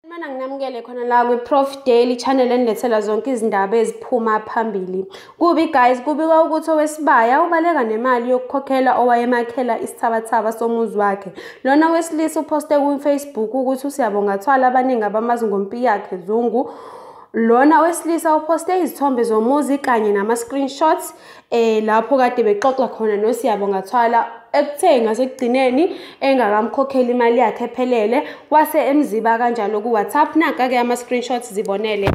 Mana nginamukele khona la kwi-Prof Daily channel enilethela zonke izindaba eziphuma phambili. Kubi guys, kubika ukuthi owesibaya ubaleka nemali yokukhokhela owayemakhela isithabathaba somuzi wakhe. Lona wesilisa uposte ku-Facebook ukuthi uSiyabonga Thwala abaningi abamazi ngompi yakhe Zungu. Lona wesilisa uposte izithombe zomuzi kanye nama-screenshots lapho kade bexoxa khona noSiyabonga Thwala ekuthe ngasekugcineni engakamkhokheli imali yakhe ephelele wase emziba kanjalo ku WhatsApp. Naka ke ama-screenshots zibonele.